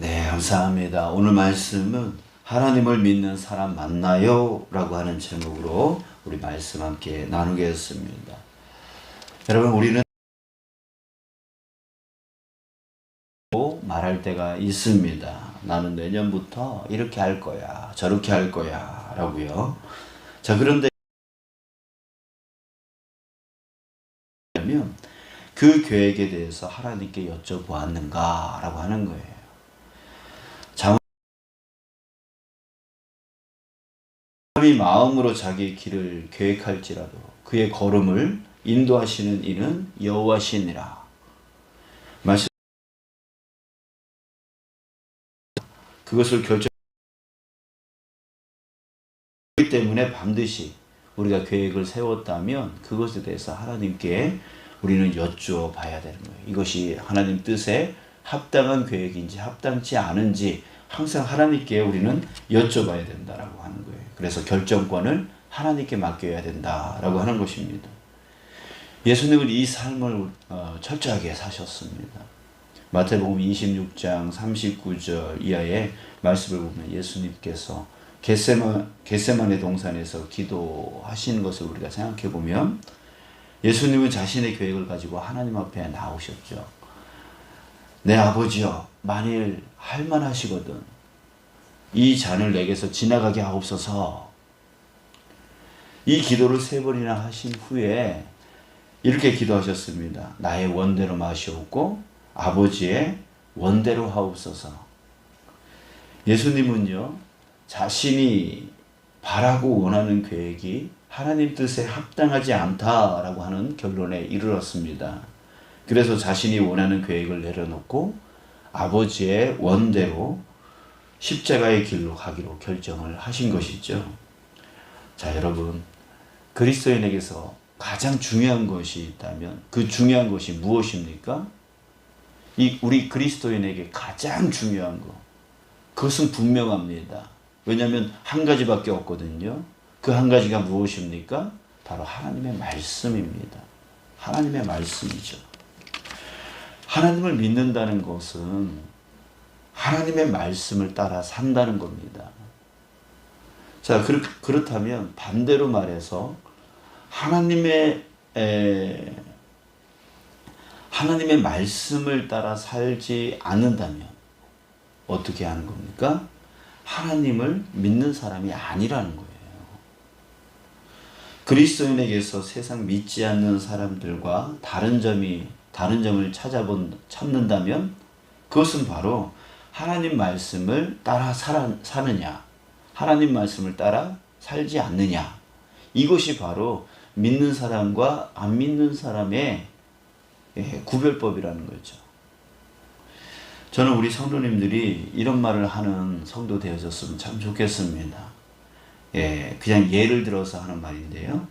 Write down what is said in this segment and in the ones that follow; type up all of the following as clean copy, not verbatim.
네, 감사합니다. 오늘 말씀은 하나님을 믿는 사람 맞나요? 라고 하는 제목으로 우리 말씀 함께 나누겠습니다. 여러분, 우리는 말할 때가 있습니다. 나는 내년부터 이렇게 할 거야, 저렇게 할 거야 라고요. 자, 그런데 그 계획에 대해서 하나님께 여쭤보았는가 라고 하는 거예요. 사람이 마음으로 자기의 길을 계획할지라도 그의 걸음을 인도하시는 이는 여호와시니라. 말씀 그것을 결정하기 때문에 반드시 우리가 계획을 세웠다면 그것에 대해서 하나님께 우리는 여쭈어봐야 되는 거예요. 이것이 하나님 뜻에 합당한 계획인지 합당치 않은지 항상 하나님께 우리는 여쭤봐야 된다라고 하는 거예요. 그래서 결정권을 하나님께 맡겨야 된다라고 하는 것입니다. 예수님은 이 삶을 철저하게 사셨습니다. 마태복음 26장 39절 이하의 말씀을 보면 예수님께서 겟세마네 동산에서 기도하신 것을 우리가 생각해 보면 예수님은 자신의 계획을 가지고 하나님 앞에 나오셨죠. 내 아버지여, 만일 할만하시거든 이 잔을 내게서 지나가게 하옵소서. 이 기도를 3번이나 하신 후에 이렇게 기도하셨습니다. 나의 원대로 마시옵고 아버지의 원대로 하옵소서. 예수님은요, 자신이 바라고 원하는 계획이 하나님 뜻에 합당하지 않다라고 하는 결론에 이르렀습니다. 그래서 자신이 원하는 계획을 내려놓고 아버지의 원대로 십자가의 길로 가기로 결정을 하신 것이죠. 자, 여러분, 그리스도인에게서 가장 중요한 것이 있다면 그 중요한 것이 무엇입니까? 우리 그리스도인에게 가장 중요한 것, 그것은 분명합니다. 왜냐하면 한 가지밖에 없거든요. 그 한 가지가 무엇입니까? 바로 하나님의 말씀입니다. 하나님의 말씀이죠. 하나님을 믿는다는 것은 하나님의 말씀을 따라 산다는 겁니다. 자, 그렇다면 반대로 말해서 하나님의 말씀을 따라 살지 않는다면 어떻게 하는 겁니까? 하나님을 믿는 사람이 아니라는 거예요. 그리스도인에게서 세상 믿지 않는 사람들과 다른 점을 찾는다면 그것은 바로 하나님 말씀을 따라 사느냐, 하나님 말씀을 따라 살지 않느냐, 이것이 바로 믿는 사람과 안 믿는 사람의 구별법이라는 거죠. 저는 우리 성도님들이 이런 말을 하는 성도 되어졌으면 참 좋겠습니다. 그냥 예를 들어서 하는 말인데요.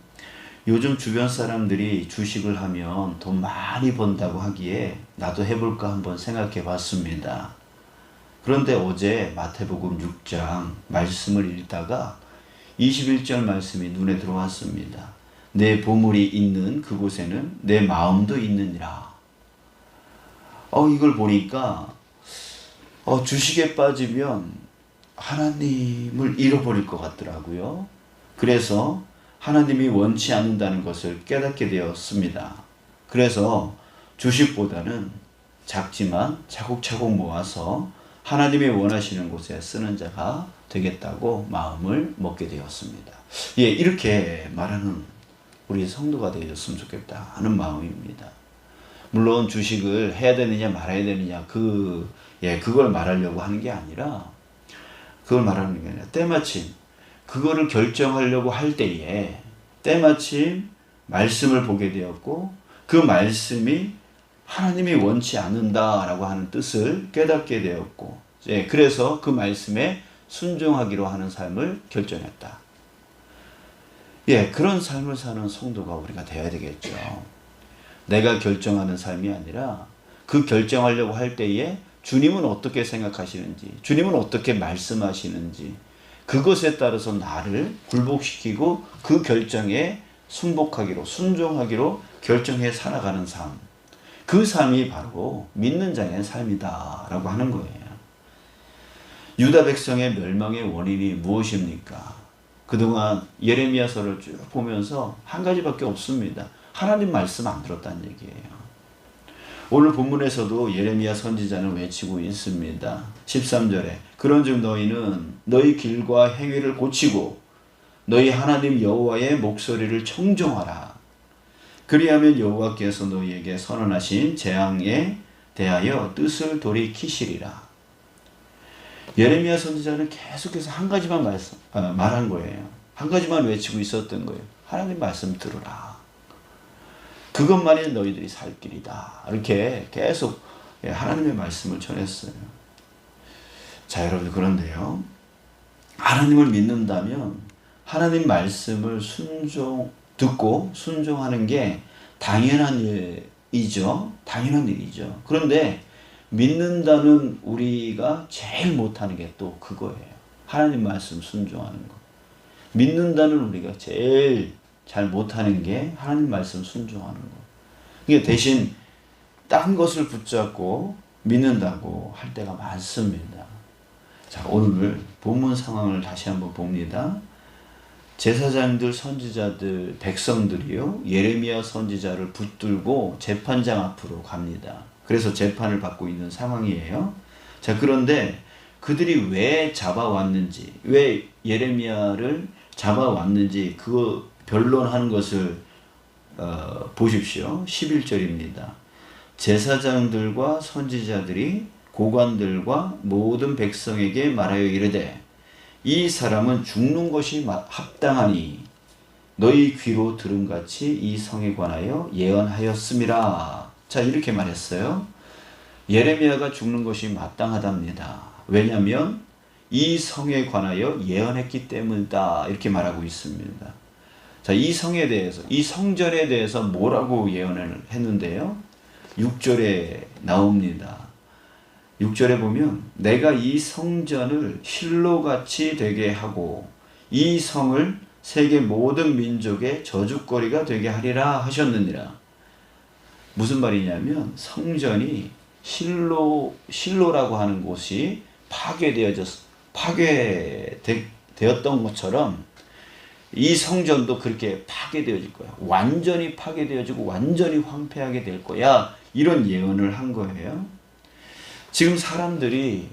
요즘 주변 사람들이 주식을 하면 돈 많이 번다고 하기에 나도 해볼까 한번 생각해 봤습니다. 그런데 어제 마태복음 6장 말씀을 읽다가 21절 말씀이 눈에 들어왔습니다. 내 보물이 있는 그곳에는 내 마음도 있느니라. 이걸 보니까 주식에 빠지면 하나님을 잃어버릴 것 같더라고요. 그래서 하나님이 원치 않는다는 것을 깨닫게 되었습니다. 그래서 주식보다는 작지만 차곡차곡 모아서 하나님이 원하시는 곳에 쓰는 자가 되겠다고 마음을 먹게 되었습니다. 이렇게 말하는 우리 성도가 되었으면 좋겠다 하는 마음입니다. 물론 주식을 해야 되느냐 말아야 되느냐 그걸 말하려고 하는 게 아니라 때마침 그거를 결정하려고 할 때에 때마침 말씀을 보게 되었고 그 말씀이 하나님이 원치 않는다라고 하는 뜻을 깨닫게 되었고 그래서 그 말씀에 순종하기로 하는 삶을 결정했다. 그런 삶을 사는 성도가 우리가 되어야 되겠죠. 내가 결정하는 삶이 아니라 그 결정하려고 할 때에 주님은 어떻게 생각하시는지, 주님은 어떻게 말씀하시는지 그것에 따라서 나를 굴복시키고 그 결정에 순종하기로 결정해 살아가는 삶. 그 삶이 바로 믿는 자의 삶이다라고 하는 거예요. 유다 백성의 멸망의 원인이 무엇입니까? 그동안 예레미야서를 쭉 보면서 한 가지밖에 없습니다. 하나님 말씀 안 들었다는 얘기예요. 오늘 본문에서도 예레미야 선지자는 외치고 있습니다. 13절에 그런즉 너희는 너희 길과 행위를 고치고 너희 하나님 여호와의 목소리를 청종하라. 그리하면 여호와께서 너희에게 선언하신 재앙에 대하여 뜻을 돌이키시리라. 예레미야 선지자는 계속해서 한 가지만 말한 거예요. 한 가지만 외치고 있었던 거예요. 하나님 말씀 들으라. 그것만이 너희들이 살 길이다. 이렇게 계속 하나님의 말씀을 전했어요. 자, 여러분, 그런데요, 하나님을 믿는다면 하나님 말씀을 듣고 순종하는 게 당연한 일이죠. 당연한 일이죠. 그런데 믿는다는 우리가 제일 못하는 게 또 그거예요. 하나님 말씀 순종하는 거. 믿는다는 우리가 제일 잘 못하는 게 하나님 말씀 순종하는 거. 이게 대신 딴 것을 붙잡고 믿는다고 할 때가 많습니다. 자, 오늘 본문 상황을 다시 한번 봅니다. 제사장들, 선지자들, 백성들이요, 예레미야 선지자를 붙들고 재판장 앞으로 갑니다. 그래서 재판을 받고 있는 상황이에요. 자, 그런데 그들이 왜 잡아왔는지, 왜 예레미야를 잡아왔는지 그거 변론하는 것을 보십시오. 11절입니다. 제사장들과 선지자들이 고관들과 모든 백성에게 말하여 이르되 이 사람은 죽는 것이 합당하니 너희 귀로 들음같이 이 성에 관하여 예언하였음이라. 자, 이렇게 말했어요. 예레미야가 죽는 것이 마땅하답니다. 왜냐하면 이 성에 관하여 예언했기 때문이다. 이렇게 말하고 있습니다. 자, 이 성에 대해서, 이 성전에 대해서 뭐라고 예언을 했는데요? 6절에 나옵니다. 6절에 보면 내가 이 성전을 실로같이 되게 하고 이 성을 세계 모든 민족의 저주거리가 되게 하리라 하셨느니라. 무슨 말이냐면 성전이 실로라고 하는 곳이 파괴되었던 것처럼 이 성전도 그렇게 파괴되어질 거야. 완전히 파괴되어지고 완전히 황폐하게 될 거야. 이런 예언을 한 거예요. 지금 사람들이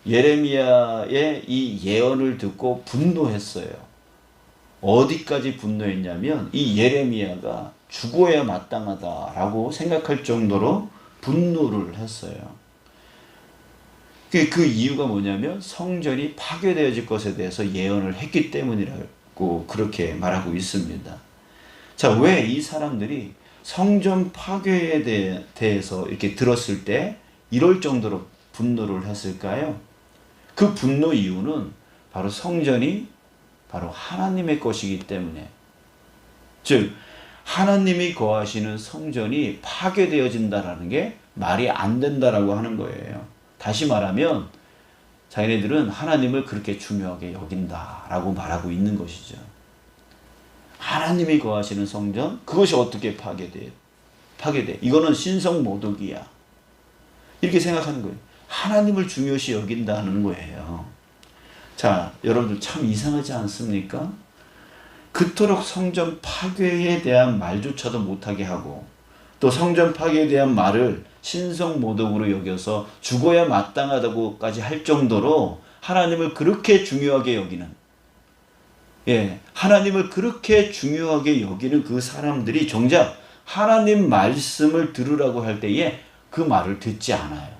예레미야의 이 예언을 듣고 분노했어요. 어디까지 분노했냐면 이 예레미야가 죽어야 마땅하다라고 생각할 정도로 분노를 했어요. 그 이유가 뭐냐면 성전이 파괴되어질 것에 대해서 예언을 했기 때문이라고 그렇게 말하고 있습니다. 자, 왜 이 사람들이 성전 파괴에 대해서 이렇게 들었을 때 이럴 정도로 분노를 했을까요? 그 분노 이유는 바로 성전이 바로 하나님의 것이기 때문에, 즉 하나님이 거하시는 성전이 파괴되어진다라는 게 말이 안 된다라고 하는 거예요. 다시 말하면 자기네들은 하나님을 그렇게 중요하게 여긴다라고 말하고 있는 것이죠. 하나님이 거하시는 성전, 그것이 어떻게 파괴돼? 이거는 신성모독이야. 이렇게 생각하는 거예요. 하나님을 중요시 여긴다는 거예요. 자, 여러분들 참 이상하지 않습니까? 그토록 성전 파괴에 대한 말조차도 못하게 하고 또 성전 파괴에 대한 말을 신성모독으로 여겨서 죽어야 마땅하다고까지 할 정도로 하나님을 그렇게 중요하게 여기는, 하나님을 그렇게 중요하게 여기는 그 사람들이 정작 하나님 말씀을 들으라고 할 때에 그 말을 듣지 않아요.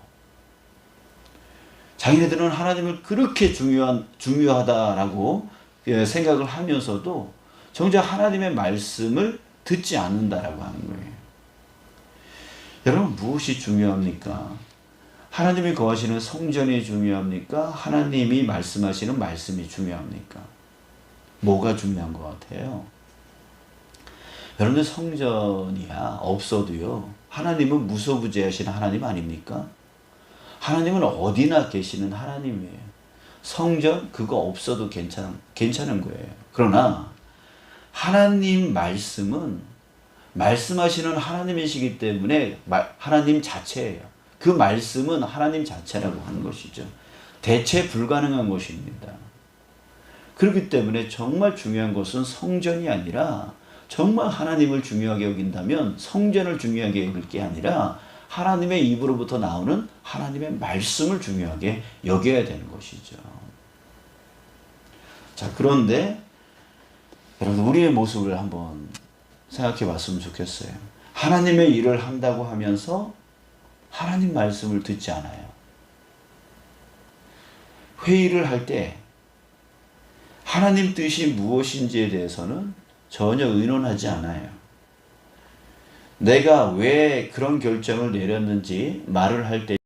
자기네들은 하나님을 그렇게 중요하다라고 생각을 하면서도 정작 하나님의 말씀을 듣지 않는다라고 하는 거예요. 여러분, 무엇이 중요합니까? 하나님이 거하시는 성전이 중요합니까? 하나님이 말씀하시는 말씀이 중요합니까? 뭐가 중요한 것 같아요? 여러분들, 성전이야 없어도요, 하나님은 무소부재하시는 하나님 아닙니까? 하나님은 어디나 계시는 하나님이에요. 성전 그거 없어도 괜찮은 거예요. 그러나 하나님 말씀은 말씀하시는 하나님이시기 때문에 하나님 자체예요. 그 말씀은 하나님 자체라고 하는 것이죠. 대체 불가능한 것입니다. 그렇기 때문에 정말 중요한 것은 성전이 아니라 정말 하나님을 중요하게 여긴다면 성전을 중요하게 여길 게 아니라 하나님의 입으로부터 나오는 하나님의 말씀을 중요하게 여겨야 되는 것이죠. 자, 그런데 여러분 우리의 모습을 한번 생각해 봤으면 좋겠어요. 하나님의 일을 한다고 하면서 하나님 말씀을 듣지 않아요. 회의를 할 때 하나님 뜻이 무엇인지에 대해서는 전혀 의논하지 않아요. 내가 왜 그런 결정을 내렸는지 말을 할 때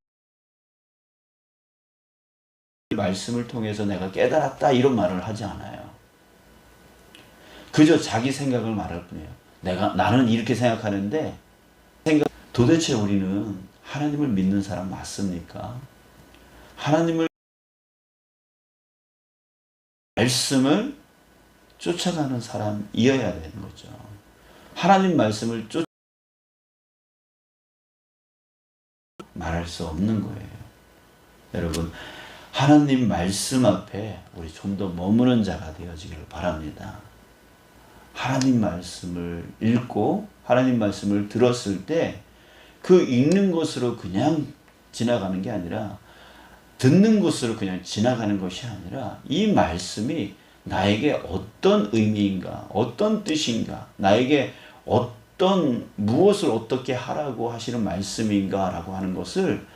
말씀을 통해서 내가 깨달았다 이런 말을 하지 않아요. 그저 자기 생각을 말할 뿐이에요. 나는 이렇게 생각하는데 도대체 우리는 하나님을 믿는 사람 맞습니까? 하나님을 말씀을 쫓아가는 사람이어야 되는 거죠. 하나님 말씀을 말할 수 없는 거예요. 여러분, 하나님 말씀 앞에 우리 좀 더 머무는 자가 되어지기를 바랍니다. 하나님 말씀을 읽고 하나님 말씀을 들었을 때 그 읽는 것으로 그냥 지나가는 게 아니라 듣는 것으로 그냥 지나가는 것이 아니라 이 말씀이 나에게 어떤 의미인가, 어떤 뜻인가, 나에게 무엇을 어떻게 하라고 하시는 말씀인가 라고 하는 것을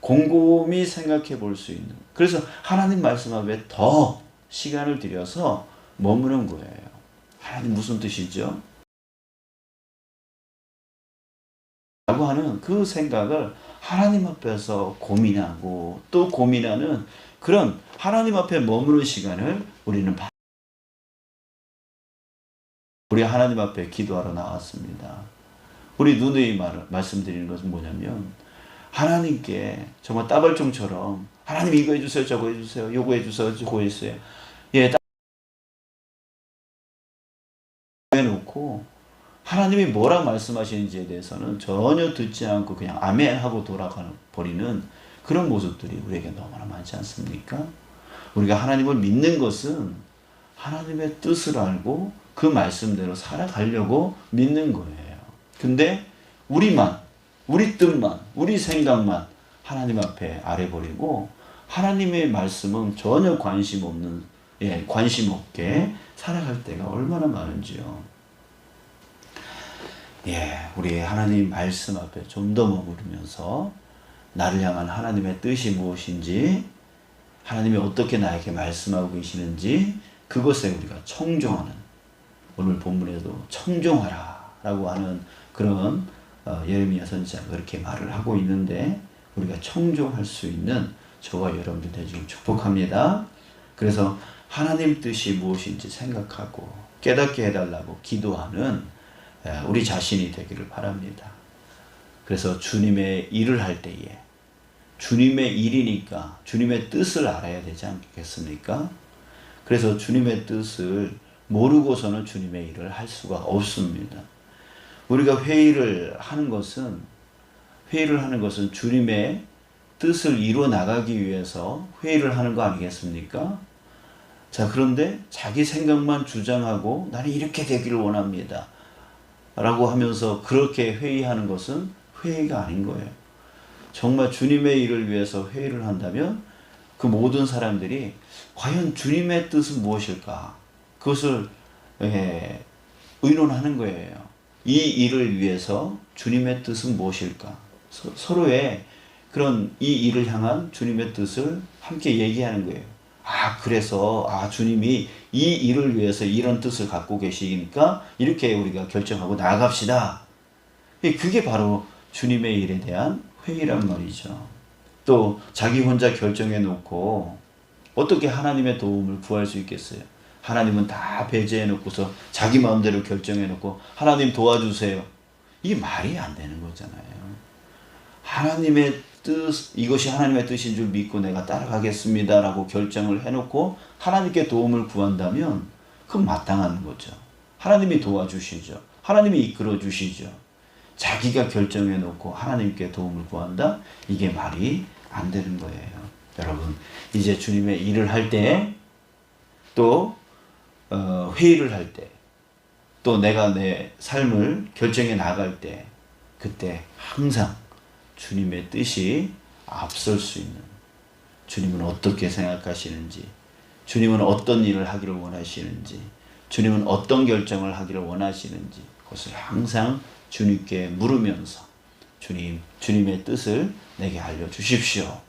곰곰이 생각해 볼 수 있는, 그래서 하나님 말씀 앞에 더 시간을 들여서 머무는 거예요. 하나님 무슨 뜻이죠? 라고 하는 그 생각을 하나님 앞에서 고민하고 또 고민하는 그런 하나님 앞에 머무는 시간을 우리 하나님 앞에 기도하러 나왔습니다. 우리 누누이 말씀드리는 것은 뭐냐면 하나님께 정말 따발총처럼 하나님 이거 해주세요, 저거 해주세요, 요거 해주세요, 저거 해주세요. 예, 해놓고 하나님이 뭐라 말씀하시는지에 대해서는 전혀 듣지 않고 그냥 아멘 하고 돌아버리는 그런 모습들이 우리에게 너무나 많지 않습니까? 우리가 하나님을 믿는 것은 하나님의 뜻을 알고 그 말씀대로 살아가려고 믿는 거예요. 근데 우리 뜻만, 우리 생각만 하나님 앞에 아래버리고 하나님의 말씀은 전혀 관심 없게 살아갈 때가 얼마나 많은지요. 우리 하나님 말씀 앞에 좀 더 머무르면서 나를 향한 하나님의 뜻이 무엇인지, 하나님이 어떻게 나에게 말씀하고 계시는지 그것에 우리가 청종하는, 오늘 본문에도 청종하라 라고 하는 그런 예레미야 선지자가 그렇게 말을 하고 있는데 우리가 청종할 수 있는 저와 여러분들 되시길 축복합니다. 그래서 하나님 뜻이 무엇인지 생각하고 깨닫게 해달라고 기도하는 우리 자신이 되기를 바랍니다. 그래서 주님의 일을 할 때에 주님의 일이니까 주님의 뜻을 알아야 되지 않겠습니까? 그래서 주님의 뜻을 모르고서는 주님의 일을 할 수가 없습니다. 우리가 회의를 하는 것은 주님의 뜻을 이루어 나가기 위해서 회의를 하는 거 아니겠습니까? 자, 그런데 자기 생각만 주장하고 나는 이렇게 되기를 원합니다 라고 하면서 그렇게 회의하는 것은 회의가 아닌 거예요. 정말 주님의 일을 위해서 회의를 한다면 그 모든 사람들이 과연 주님의 뜻은 무엇일까? 그것을 의논하는 거예요. 이 일을 위해서 주님의 뜻은 무엇일까? 서로의 그런 이 일을 향한 주님의 뜻을 함께 얘기하는 거예요. 그래서 주님이 이 일을 위해서 이런 뜻을 갖고 계시니까 이렇게 우리가 결정하고 나아갑시다. 그게 바로 주님의 일에 대한 회의란 말이죠. 또 자기 혼자 결정해 놓고 어떻게 하나님의 도움을 구할 수 있겠어요? 하나님은 다 배제해 놓고서 자기 마음대로 결정해 놓고 하나님 도와주세요. 이게 말이 안 되는 거잖아요. 하나님의 뜻, 이것이 하나님의 뜻인 줄 믿고 내가 따라가겠습니다 라고 결정을 해놓고 하나님께 도움을 구한다면 그건 마땅한 거죠. 하나님이 도와주시죠. 하나님이 이끌어 주시죠. 자기가 결정해 놓고 하나님께 도움을 구한다? 이게 말이 안 되는 거예요. 여러분, 이제 주님의 일을 할 때, 또 회의를 할 때, 또 내가 내 삶을 결정해 나갈 때, 그때 항상 주님의 뜻이 앞설 수 있는, 주님은 어떻게 생각하시는지, 주님은 어떤 일을 하기를 원하시는지, 주님은 어떤 결정을 하기를 원하시는지, 그것을 항상 주님께 물으면서 주님의 뜻을 내게 알려주십시오.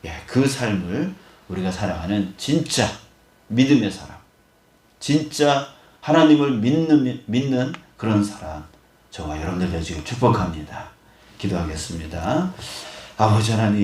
예, 그 삶을 우리가 살아가는 진짜 믿음의 사람, 진짜 하나님을 믿는 그런 사람, 저와 여러분들 되시길 축복합니다. 기도하겠습니다. 아버지 하나님,